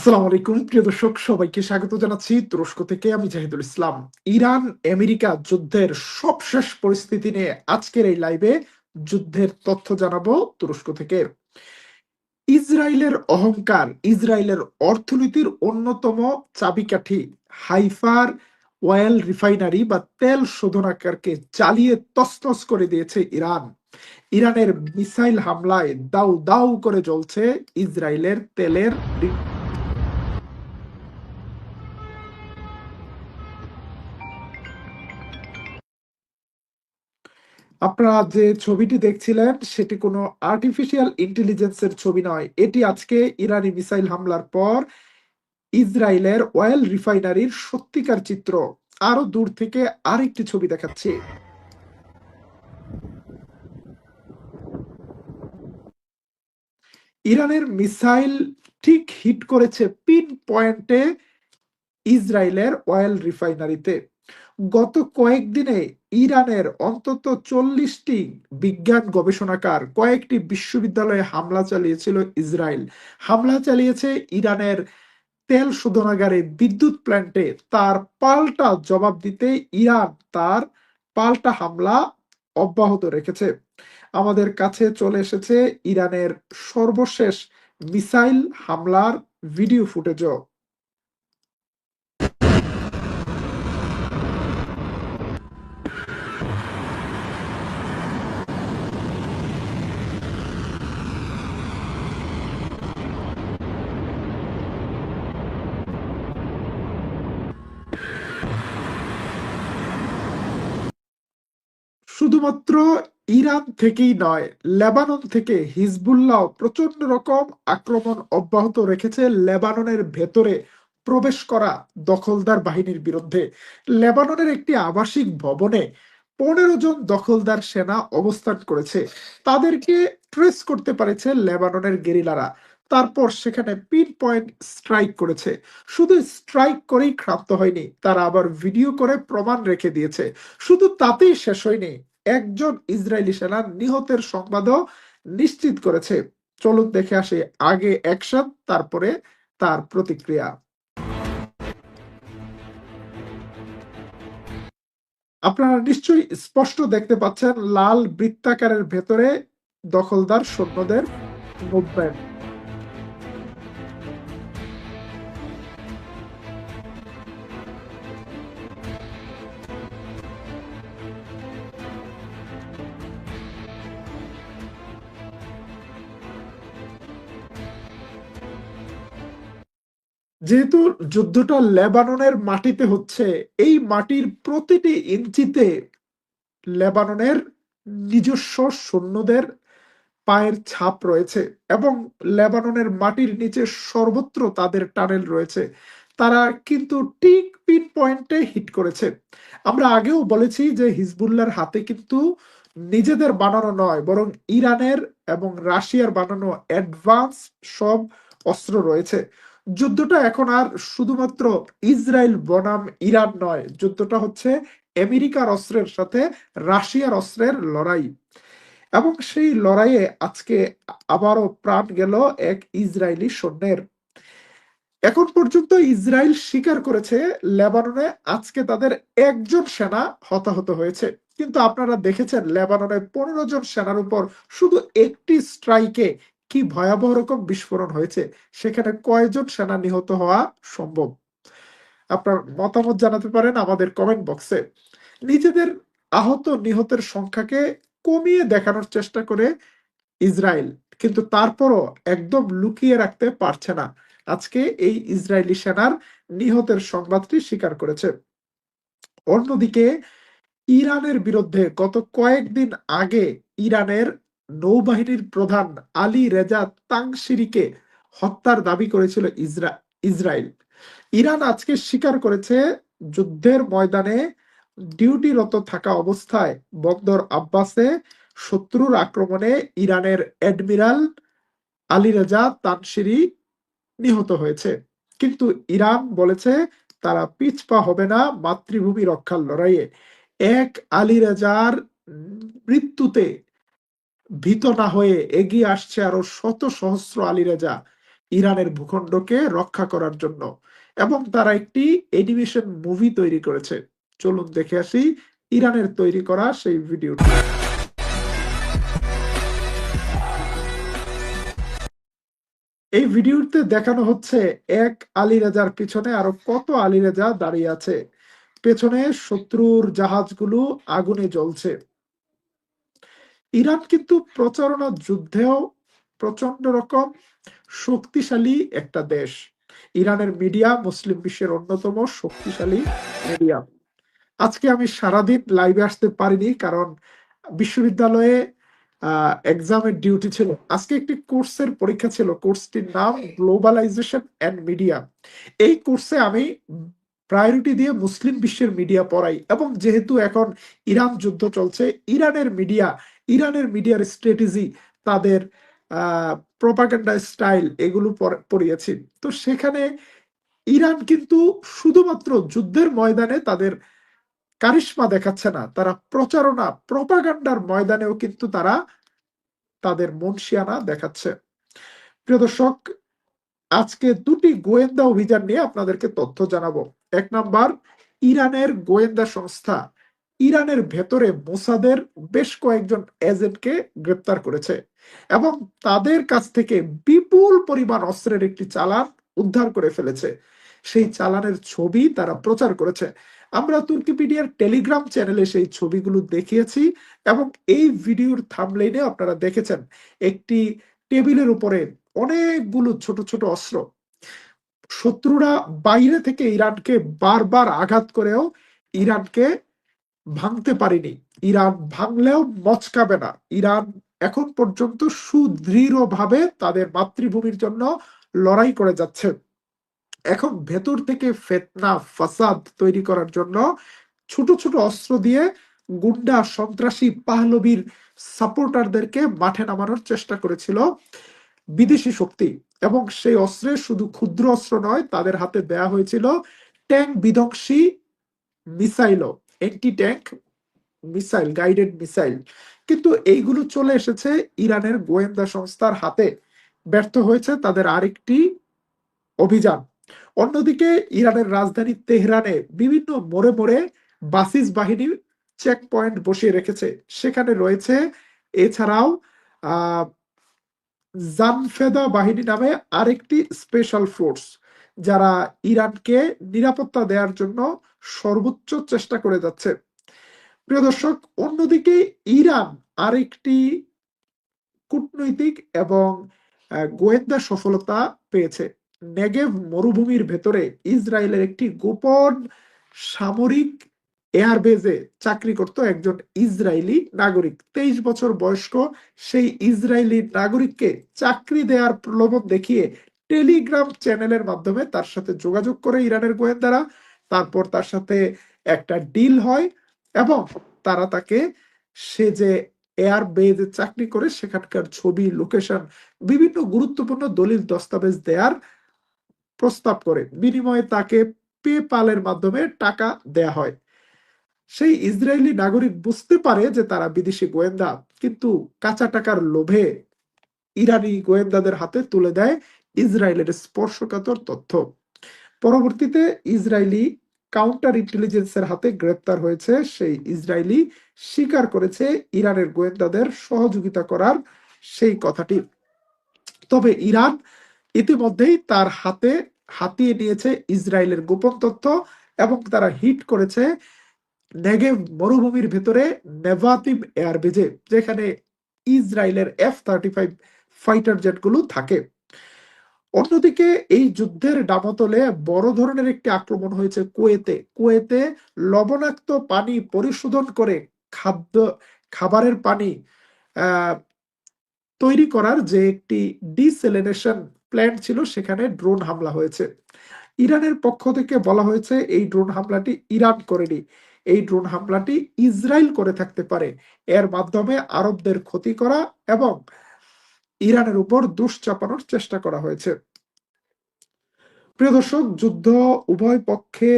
আসসালামু আলাইকুম প্রিয় দর্শক, সবাইকে স্বাগত জানাচ্ছি তুরস্ক থেকে। আমি জাহিদুল ইসলাম। ইরান আমেরিকা যুদ্ধের সবশেষ পরিস্থিতি নিয়ে আজকের এই লাইভে যুদ্ধের তথ্য জানাবো তুরস্ক থেকে। ইসরায়েলের অহংকার, ইসরায়েলের অর্থনীতির অন্যতম চাবিকাঠি হাইফার অয়েল রিফাইনারি বা তেল শোধনাগারকে জ্বালিয়ে তছনছ করে দিয়েছে ইরান। ইরানের মিসাইল হামলায় দাউ দাউ করে জ্বলছে ইসরায়েলের তেলের। আপনারা যে ছবিটি দেখছিলেন সেটি কোনো আর্টিফিশিয়াল ইন্টেলিজেন্সের ছবি নয়। এটি আজকে ইরানি মিসাইল হামলার পর ইসরায়েলের অয়েল রিফাইনারির সত্যিকার চিত্র। আরো দূর থেকে আরেকটি ছবি দেখাচ্ছি। ইরানের মিসাইল ঠিক হিট করেছে পিন পয়েন্টে ইসরায়েলের অয়েল রিফাইনারিতে। গত কয়েকদিনে ইরানের অন্তত 40টি বিজ্ঞান গবেষণাগার, কয়েকটি বিশ্ববিদ্যালয়ে হামলা চালিয়েছিল ইসরায়েল। হামলা চালিয়েছে ইরানের তেল শোধনাগারে, বিদ্যুৎ প্ল্যান্টে। তার পাল্টা জবাব দিতে ইরান তার পাল্টা হামলা অব্যাহত রেখেছে। আমাদের কাছে চলে এসেছে ইরানের সর্বশেষ মিসাইল হামলার ভিডিও ফুটেজও। শুধুমাত্র ইরান থেকেই নয়, লেবানন থেকে হিজবুল্লাহ প্রচন্ড রকম আক্রমণ অব্যাহত রেখেছে লেবাননের ভেতরে প্রবেশ করা দখলদার বাহিনীর বিরুদ্ধে। লেবাননের একটি আবাসিক ভবনে 15 জন দখলদার সেনা অবস্থান করেছে। তাদেরকে ট্রেস করতে পেরেছে লেবাননের গেরিলারা। তারপর সেখানে পিন পয়েন্ট স্ট্রাইক করেছে। শুধু স্ট্রাইক করেই ক্ষান্ত হয়নি, তারা আবার ভিডিও করে প্রমাণ রেখে দিয়েছে। শুধু তাতেই শেষ হয়নি, একজন ইসরায়েলি সেনা নিহতের সংবাদও নিশ্চিত করেছে। চলুন দেখে আসি আগে অ্যাকশন, তারপরে তার প্রতিক্রিয়া। আপনারা নিশ্চয়ই স্পষ্ট দেখতে পাচ্ছেন লাল বৃত্তাকারের ভেতরে দখলদার সৈন্যদের মুভমেন্ট। যেহেতু যুদ্ধটা লেবাননের মাটিতে হচ্ছে, এই মাটির প্রতিটি ইঞ্চিতে লেবাননের নিজস্ব সৈন্যদের পায়ের ছাপ রয়েছে এবং লেবাননের মাটির নিচে সর্বত্র তাদের টানেল রয়েছে। তারা কিন্তু ঠিক পিন পয়েন্টে হিট করেছে। আমরা আগেও বলেছি যে হিজবুল্লাহর হাতে কিন্তু নিজেদের বানানো নয়, বরং ইরানের এবং রাশিয়ার বানানো অ্যাডভান্স সব অস্ত্র রয়েছে। যুদ্ধটা এখন আর শুধুমাত্র ইসরায়েল বনাম ইরান নয়, যুদ্ধটা হচ্ছে আমেরিকার অস্ত্রের সাথে রাশিয়ার অস্ত্রের লড়াই। এবং সেই লড়াইয়ে আজকে আবারও প্রাণ গেল এক ইসরায়েলি সৈন্যের। এখন পর্যন্ত ইসরায়েল স্বীকার করেছে লেবাননে আজকে তাদের একজন সেনা হতাহত হয়েছে। কিন্তু আপনারা দেখেছেন লেবাননে 15 জন সেনার উপর শুধু একটি স্ট্রাইকে কি ভয়াবহ রকম বিস্ফোরণ হয়েছে। সেখানে কয়জন সেনা নিহত হওয়া সম্ভব? আপনার মতামত জানাতে পারেন আমাদের কমেন্ট বক্সে। নিজেদের আহত নিহতের সংখ্যাকে কমিয়ে দেখানোর চেষ্টা করে ইসরায়েল, কিন্তু তারপরও একদম লুকিয়ে রাখতে পারছে না। আজকে এই ইসরায়েলি সেনার নিহতের সংবাদটি স্বীকার করেছে। অন্যদিকে ইরানের বিরুদ্ধে গত কয়েকদিন আগে ইরানের নৌবাহিনীর প্রধান আলী রেজা তাংশিরিকে হত্যার দাবি করেছিল ইসরায়েল। ইরান আজকে স্বীকার করেছে যুদ্ধের ময়দানে ডিউটিরত থাকা অবস্থায় বন্দর আব্বাসে শত্রুর আক্রমণে ইরানের অ্যাডমিরাল আলী রেজা তানশিরি নিহত হয়েছে। কিন্তু ইরান বলেছে তারা পিছপা হবে না মাতৃভূমি রক্ষার লড়াইয়ে। এক আলী রেজার মৃত্যুতে ভীত না হয়ে এগিয়ে আসছে আরো শত সহস্র আলী রেজা। ইরানের ভূখণ্ডকে রক্ষা করার জন্য, এবং তারা একটি অ্যানিমেশন মুভি তৈরি করেছে। চলুন দেখে আসি ইরানের তৈরি করা সেই ভিডিওটি। এই ভিডিওতে দেখানো হচ্ছে এক আলী রেজার পিছনে আরো কত আলী রেজা দাঁড়িয়ে আছে। পেছনে শত্রুর জাহাজগুলো আগুনে জ্বলছে। ইরান কিন্তু প্রচারণা যুদ্ধেও প্রচন্ড রকম শক্তিশালী একটা দেশ। ইরানের মিডিয়া মুসলিম বিশ্বের অন্যতম শক্তিশালী মিডিয়া। আজকে আমি সারাদিন লাইভে আসতে পারিনি, কারণ বিশ্ববিদ্যালয়ে এক্সামের ডিউটি ছিল। আজকে একটি কোর্সের পরীক্ষা ছিল, কোর্সটির নাম গ্লোবালাইজেশন অ্যান্ড মিডিয়া। এই কোর্সে আমি প্রায়োরিটি দিয়ে মুসলিম বিশ্বের মিডিয়া পড়াই, এবং যেহেতু এখন ইরান যুদ্ধ চলছে, ইরানের মিডিয়ার স্ট্র্যাটেজি, তাদের প্রপাগান্ডা স্টাইল, এগুলো পড়িয়েছি। তো সেখানে ইরান কিন্তু শুধুমাত্র যুদ্ধের ময়দানে তাদের কারিশমা দেখাচ্ছে না, তারা প্রপাগান্ডার ময়দানেও কিন্তু তারা তাদের মনশিয়ানা দেখাচ্ছে। প্রিয় দর্শক, আজকে দুটি গোয়েন্দা অভিযান নিয়ে আপনাদেরকে তথ্য জানাবো। এক নাম্বার, ইরানের গোয়েন্দা সংস্থা ইরানের ভেতরে মোসাদের বেশ কয়েকজন এজেন্টকে গ্রেপ্তার করেছে, এবং তাদের কাছ থেকে বিপুল পরিমাণ অস্ত্রের একটি চালান উদ্ধার করে ফেলেছে। সেই চালানের ছবি তারা প্রচার করেছে। আমরা তুর্কিপিডিয়ার টেলিগ্রাম চ্যানেলে সেই ছবিগুলো দেখিয়েছি, এবং এই ভিডিওর থাম্বনেইলে আপনারা দেখেছেন একটি টেবিলের উপরে অনেকগুলো ছোট ছোট অস্ত্র। শত্রুরা বাইরে থেকে ইরানকে বারবার আঘাত করেও ইরানকে ভাঙতে পারেনি। ইরান ভাঙলেও মচকাবে না। ইরান এখন পর্যন্ত সুদৃঢ়ভাবে তাদের মাতৃভূমির জন্য লড়াই করে যাচ্ছে। এখন ভেতর থেকে ফিতনা ফাসাদ তৈরি করার জন্য ছোট ছোট অস্ত্র দিয়ে গুন্ডা সন্ত্রাসী পাহলবির সাপোর্টারদেরকে মাঠে নামানোর চেষ্টা করেছিল বিদেশি শক্তি। এবং সেই অস্ত্রে শুধু ক্ষুদ্র অস্ত্র নয়, তাদের হাতে দেয়া হয়েছিল ট্যাঙ্ক বিধ্বংসী মিসাইলও, anti tank missile, guided missile. কিন্তু এইগুলো চলে এসেছে ইরানের গোয়েন্দা সংস্থার হাতে। ব্যর্থ হয়েছে তাদের আরেকটি অভিযান। অন্যদিকে ইরানের রাজধানী তেহরানে বিভিন্ন মোড়ে মোড়ে বাসিস বাহিনী চেক পয়েন্ট বসিয়ে রেখেছে। সেখানে রয়েছে এছাড়াও আহ জানফেদা বাহিনী নামে আরেকটি স্পেশাল ফোর্স, যারা ইরানকে নিরাপত্তা দেওয়ার জন্য সর্বোচ্চ চেষ্টা করে যাচ্ছে। প্রিয় দর্শক, অন্যদিকে ইরান আরেকটি কূটনৈতিক এবং গোয়েন্দা সফলতা পেয়েছে। নেগেভ মরুভূমির ভেতরে ইসরায়েলের একটি গোপন সামরিক এয়ারবেজে চাকরি করত একজন ইসরায়েলি নাগরিক। 23 বছর বয়স্ক সেই ইসরায়েলি নাগরিককে চাকরি দেওয়ার প্রলোভন দেখিয়ে টেলিগ্রাম চ্যানেলের মাধ্যমে তার সাথে যোগাযোগ করে ইরানের গোয়েন্দারা। তারপর তার সাথে একটা ডিল হয়, এবং তারা তাকে, সে যে এয়ার বেজে চাকরি করে সেখানকার ছবি, লোকেশন, বিভিন্ন গুরুত্বপূর্ণ দলিল দস্তাবেজ দেওয়ার প্রস্তাব করে। বিনিময়ে তাকে পেপালের মাধ্যমে টাকা দেয়া হয়। সেই ইসরায়েলি নাগরিক বুঝতে পারে যে তারা বিদেশি গোয়েন্দা, কিন্তু কাঁচা টাকার লোভে ইরানি গোয়েন্দাদের হাতে তুলে দেয় ইসরায়েলের স্পর্শকাতর তথ্য। পরবর্তীতে ইসরায়েলি কাউন্টার ইন্টেলিজেন্সের হাতে গ্রেপ্তার হয়েছে সেই ইসরায়েলি, স্বীকার করেছে ইরানের গোয়েন্দাদের সহযোগিতা করার সেই কথাটি। তবে ইরান ইতিমধ্যেই তার হাতে হাতিয়ে নিয়েছে ইসরায়েলের গোপন তথ্য, এবং তারা হিট করেছে নেগেভ মরুভূমির ভেতরে নেভাতিম এয়ারবেজে, যেখানে ইসরায়েলের F-35 ফাইটার জেটগুলো থাকে। অন্যদিকে এই যুদ্ধের ডামাতলে বড় ধরনের একটি আক্রমণ হয়েছে কুয়েতে লবণাক্ত পানি পরিশোধন করে খাবারের পানি তৈরি করার যে একটি ডিসেলিনেশন প্ল্যান্ট ছিল, সেখানে ড্রোন হামলা হয়েছে। ইরানের পক্ষ থেকে বলা হয়েছে এই ড্রোন হামলাটি ইরান করেনি, এই ড্রোন হামলাটি ইসরায়েল করে থাকতে পারে। এর মাধ্যমে আরবদের ক্ষতি করা এবং ইরানের উপর দোষ চাপানোর চেষ্টা করা হয়েছে। প্রিয় দর্শক, যুদ্ধ উভয় পক্ষে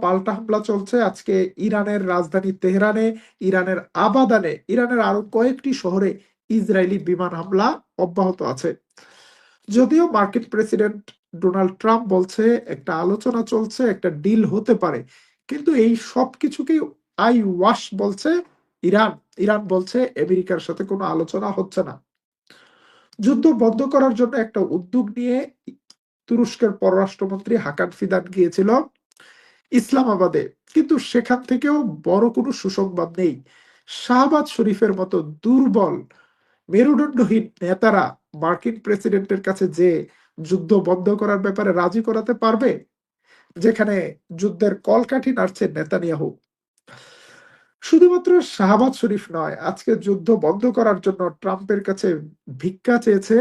পাল্টা হামলা চলছে। আজকে ইরানের রাজধানী তেহরানে, ইরানের আবাদানে, ইরানের আরো কয়েকটি শহরে ইসরায়েলি বিমান হামলা অব্যাহত আছে। যদিও মার্কিন প্রেসিডেন্ট ডোনাল্ড ট্রাম্প বলছে একটা আলোচনা চলছে, একটা ডিল হতে পারে, কিন্তু এই সব কিছুকেই আই ওয়াশ বলছে ইরান। ইরান বলছে আমেরিকার সাথে কোনো আলোচনা হচ্ছে না। যুদ্ধ বন্ধ করার জন্য একটা উদ্যোগ নিয়ে তুরস্কের পররাষ্ট্রমন্ত্রী হাকান ফিদান গিয়েছিল ইসলামাবাদে, কিন্তু সেখান থেকেও বড় কোনো সুসংবাদ নেই। শাহবাজ শরীফের মতো দুর্বল মেরুদণ্ডহীন নেতারা মার্কিন প্রেসিডেন্টের কাছে যে যুদ্ধ বন্ধ করার ব্যাপারে রাজি করাতে পারবে, যেখানে যুদ্ধের কলকাঠি নাড়ছে নেতানিয়াহু। শুধুমাত্র শাহবাজ শরীফ নয়, আজকে যুদ্ধ বন্ধ করার জন্য ট্রাম্পের কাছে ভিক্ষা চেয়েছে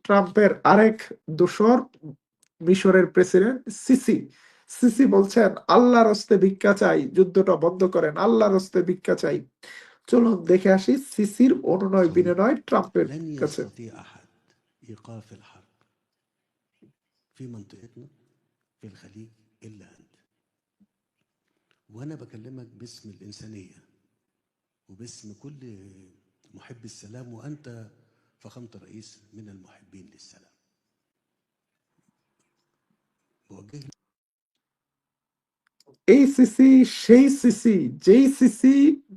ট্রাম্পের আরেক দোসর মিশরের প্রেসিডেন্ট সিসি। সিসি বলছেন আল্লাহর হস্তে ভিক্ষা চাই, যুদ্ধটা বন্ধ করেন, আল্লাহর হস্তে ভিক্ষা চাই। চলুন দেখে আসি সিসির অনুনয় বিনয় ট্রাম্পের لن কাছে। يستطيع أحد إيقاف الحرب في منطقتنا في الخليج إلا أنت. وأنا بكلمك باسم الإنسانية وباسم كل محب السلام، وأنت فخامة الرئيس من المحبين للسلام. بوجه এই সিসি সেই সিসি যেই সিসি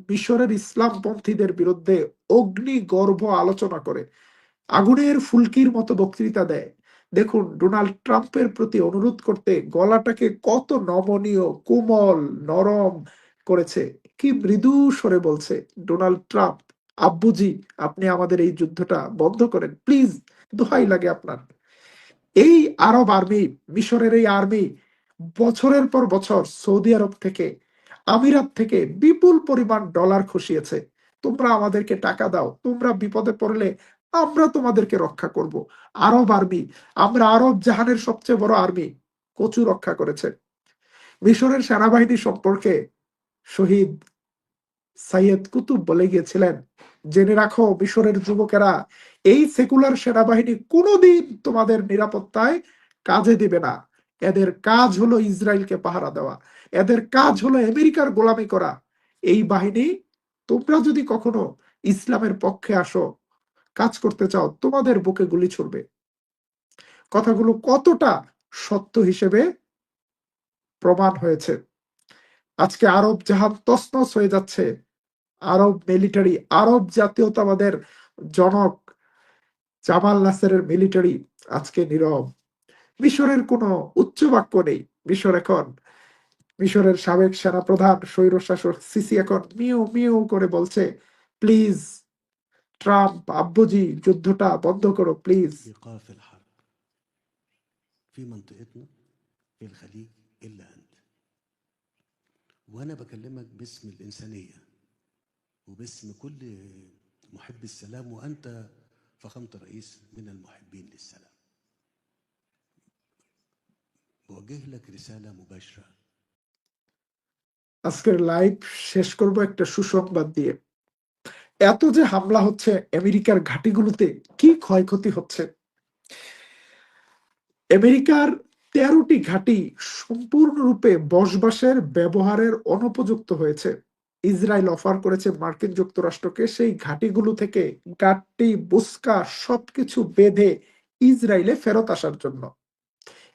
মিশরের ইসলামপন্থীদের বিরুদ্ধে অগ্নিগর্ভ আলোচনা করে, আগুনের ফুলকির মতো বক্তৃতা দেয়। দেখুন ডোনাল্ড ট্রাম্পের প্রতি অনুরোধ করতে গলাটাকে কত নমনীয়, কোমল, নরম করেছে। কি মৃদু স্বরে বলছে ডোনাল্ড ট্রাম্প, আব্বুজি আপনি আমাদের এই যুদ্ধটা বন্ধ করেন প্লিজ, দোহাই লাগে আপনার। এই আরব আর্মি, মিশরের এই আর্মি বছরের পর বছর সৌদি আরব থেকে, আমিরাত থেকে বিপুল পরিমাণ ডলার খসিয়েছে। তোমরা আমাদেরকে টাকা দাও, তোমরা বিপদে পড়লে আমরা তোমাদেরকে রক্ষা করব। আরব আর্মি, আমরা আরব জাহানের সবচেয়ে বড় আর্মি, কচু রক্ষা করেছে। মিশরের সেনাবাহিনী সম্পর্কে শহীদ সাইয়েদ কুতুব বলে গিয়েছিলেন, জেনে রাখো মিশরের যুবকেরা, এই সেকুলার সেনাবাহিনী কোনোদিন তোমাদের নিরাপত্তায় কাজে দিবে না। এদের কাজ হলো ইসরায়েলকে পাহারা দেওয়া, এদের কাজ হলো আমেরিকার গোলামি করা। এই বাহিনী, তোমরা যদি কখনো ইসলামের পক্ষে আসো, কাজ করতে চাও, তোমাদের বুকে গুলি ছুড়বে। কথাগুলো কতটা সত্য হিসেবে প্রমাণ হয়েছে। আজকে আরব জাহাজ তছনছ হয়ে যাচ্ছে। আরব মিলিটারি, আরব জাতীয়তাবাদের জনক জামাল নাসেরের মিলিটারি আজকে নীরব। মিশরের কোনো উচ্চ বাক্য নেই। মিশর এখন, মিশরের সাবেক সেনাপ্রধান স্বৈরশাসক সিসি এখন মিউ মিউ করে বলছে প্লিজ ট্রাম্প আব্বুজি যুদ্ধটা বন্ধ করো প্লিজ। إيقاف الحرب في منطقتنا في الخليج إلا أنت. وأنا بكلمك باسم الإنسانية وباسم كل محب السلام، وأنت فخامة الرئيس من المحبين للسلام. بوجه لك رسالة مباشرة. আজকের লাইভ শেষ করব একটা সুসংবাদ দিয়ে। এত যে হামলা হচ্ছে আমেরিকার ঘাঁটিগুলোতে, কি ক্ষয়ক্ষতি হচ্ছে। আমেরিকার 13টি ঘাঁটি সম্পূর্ণরূপে বসবাসের ব্যবহারের অনুপযুক্ত হয়েছে। ইসরায়েল অফার করেছে মার্কিন যুক্তরাষ্ট্রকে সেই ঘাঁটিগুলো থেকে গাট্টি বুস্কা সবকিছু বেঁধে ইসরায়েলে ফেরত আসার জন্য,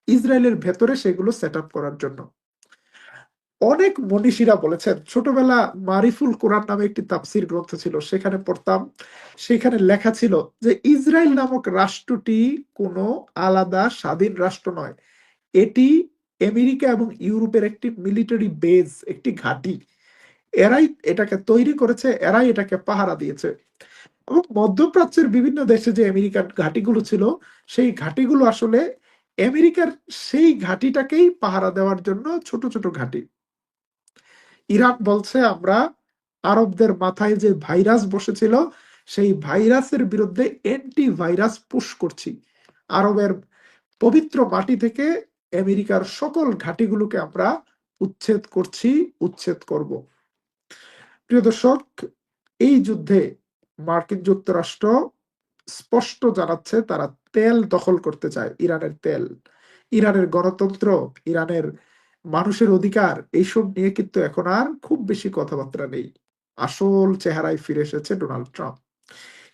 ইসরায়েলের ভেতরে সেগুলো সেট আপ করার জন্য। অনেক মনীষীরা বলেছেন, ছোটবেলা মারিফুল কোরআন নামে একটি তাফসির গ্রন্থ ছিল, সেখানে পড়তাম, সেখানে লেখা ছিল যে ইসরায়েল নামক রাষ্ট্রটি কোনো আলাদা স্বাধীন রাষ্ট্র নয়, এটি আমেরিকা এবং ইউরোপের একটি মিলিটারি বেজ, একটি ঘাঁটি। এরাই এটাকে তৈরি করেছে, এরাই এটাকে পাহারা দিয়েছে। এবং মধ্যপ্রাচ্যের বিভিন্ন দেশে যে আমেরিকান ঘাঁটিগুলো ছিল, সেই ঘাঁটিগুলো আসলে আমেরিকার সেই ঘাঁটিটাকেই পাহারা দেওয়ার জন্য ছোট ছোট ঘাঁটি। ইরান বলছে আমরা আরবদের মাথায় যে ভাইরাস বসেছিল, সেই ভাইরাসের বিরুদ্ধে অ্যান্টি ভাইরাস পুশ করছি। আরবের পবিত্র মাটি থেকে আমেরিকার সকল ঘাঁটিগুলোকে আমরা উচ্ছেদ করছি, উচ্ছেদ করব। প্রিয় দর্শক, এই যুদ্ধে মার্কিন যুক্তরাষ্ট্র স্পষ্ট জানাচ্ছে তারা তেল দখল করতে চায়, ইরানের তেল, ইরানের গণতন্ত্র, ইরানের মানুষের অধিকার, এইসব নিয়ে কিন্তু এখন আর খুব বেশি কথাবার্তা নেই। আসল চেহারায় ফিরে এসেছে ডোনাল্ড ট্রাম্প।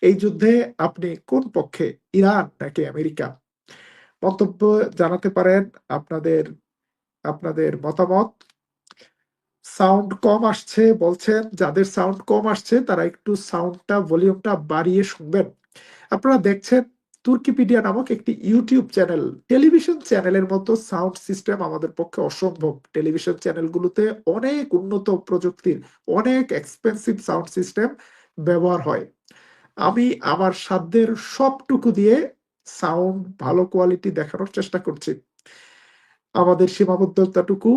এই যুদ্ধে আপনি কোন পক্ষে, ইরান নাকি আমেরিকা? মন্তব্য জানাতে পারেন আপনাদের আপনাদের মতামত। সাউন্ড কম আসছে বলছেন, যাদের সাউন্ড কম আসছে তারা একটু সাউন্ডটা ভলিউমটা বাড়িয়ে শুনবেন। আপনারা দেখছেন তুর্কিপিডিয়া নামক একটি ইউটিউব চ্যানেল। টেলিভিশন চ্যানেলের মতো সাউন্ড সিস্টেম আমাদের পক্ষে অসম্ভব। টেলিভিশন চ্যানেলগুলোতে অনেক উন্নত প্রযুক্তির, অনেক এক্সপেন্সিভ সাউন্ড সিস্টেম ব্যবহার হয়। আমি আমার সাধ্যের সবটুকু দিয়ে সাউন্ড ভালো কোয়ালিটি দেখানোর চেষ্টা করছি। আমাদের সীমাবদ্ধতাটুকু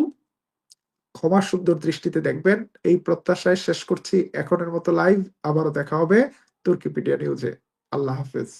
ক্ষমা সুন্দর দৃষ্টিতে দেখবেন, এই প্রত্যাশায় শেষ করছি এখনের মতো লাইভ। আবারও দেখা হবে তুর্কিপিডিয়া নিউজে। আল্লাহ হাফেজ।